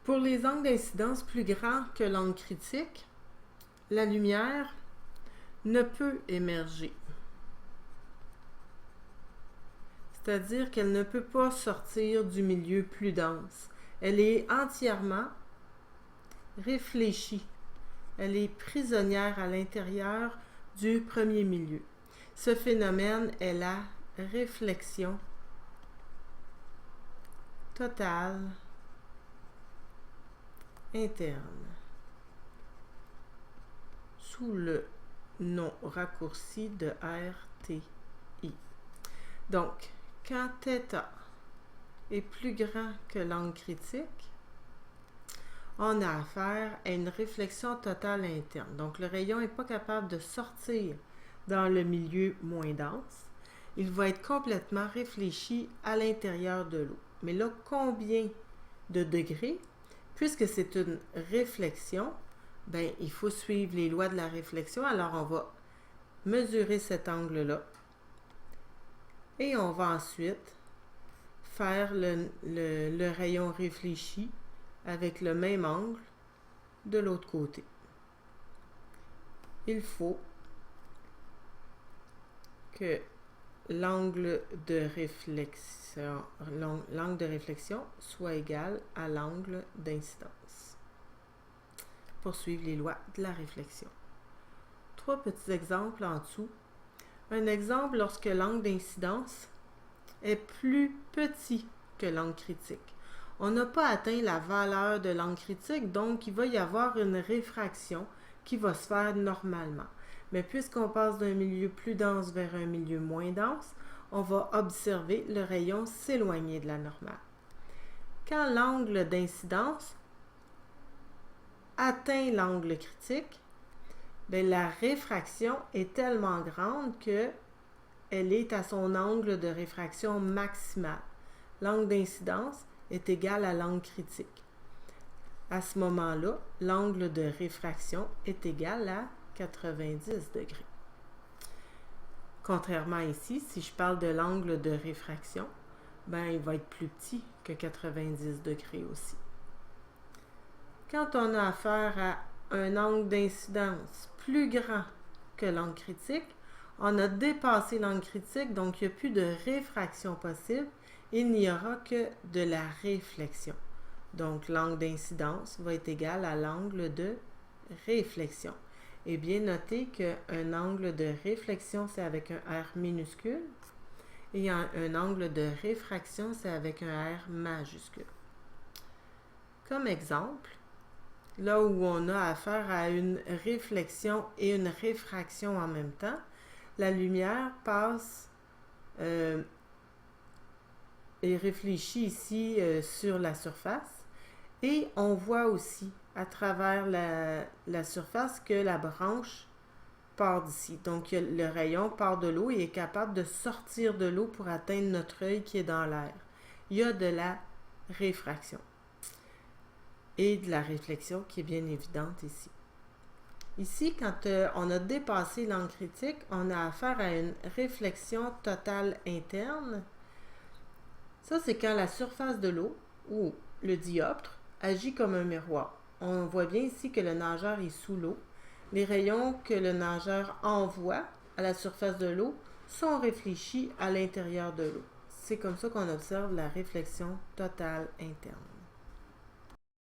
Pour les angles d'incidence plus grands que l'angle critique, la lumière ne peut émerger. C'est-à-dire qu'elle ne peut pas sortir du milieu plus dense. Elle est entièrement réfléchie. Elle est prisonnière à l'intérieur du premier milieu. Ce phénomène est la réflexion totale interne, sous le nom raccourci de RTI. Donc, quand θ est plus grand que l'angle critique, on a affaire à une réflexion totale interne. Donc, le rayon n'est pas capable de sortir dans le milieu moins dense. Il va être complètement réfléchi à l'intérieur de l'eau. Mais là, combien de degrés? Puisque c'est une réflexion, ben, il faut suivre les lois de la réflexion. Alors, on va mesurer cet angle-là. Et on va ensuite faire le rayon réfléchi avec le même angle de l'autre côté. Il faut que l'angle de réflexion soit égal à l'angle d'incidence pour suivre les lois de la réflexion. 3 petits exemples en dessous. Un exemple lorsque l'angle d'incidence est plus petit que l'angle critique. On n'a pas atteint la valeur de l'angle critique, donc il va y avoir une réfraction qui va se faire normalement. Mais puisqu'on passe d'un milieu plus dense vers un milieu moins dense, on va observer le rayon s'éloigner de la normale. Quand l'angle d'incidence atteint l'angle critique, bien, la réfraction est tellement grande que elle est à son angle de réfraction maximal. L'angle d'incidence est égal à l'angle critique. À ce moment-là, l'angle de réfraction est égal à 90 degrés. Contrairement ici, si je parle de l'angle de réfraction, ben, il va être plus petit que 90 degrés aussi. Quand on a affaire à un angle d'incidence plus grand que l'angle critique, on a dépassé l'angle critique, donc il n'y a plus de réfraction possible. Il n'y aura que de la réflexion. Donc, l'angle d'incidence va être égal à l'angle de réflexion. Et bien notez qu'un angle de réflexion, c'est avec un R minuscule, et un angle de réfraction, c'est avec un R majuscule. Comme exemple, là où on a affaire à une réflexion et une réfraction en même temps, la lumière passe et réfléchit ici sur la surface, et on voit aussi à travers la surface que la branche part d'ici. Donc le rayon part de l'eau et est capable de sortir de l'eau pour atteindre notre œil qui est dans l'air. Il y a de la réfraction et de la réflexion qui est bien évidente ici. Ici, quand on a dépassé l'angle critique, on a affaire à une réflexion totale interne. Ça, c'est quand la surface de l'eau, ou le dioptre, agit comme un miroir. On voit bien ici que le nageur est sous l'eau. Les rayons que le nageur envoie à la surface de l'eau sont réfléchis à l'intérieur de l'eau. C'est comme ça qu'on observe la réflexion totale interne.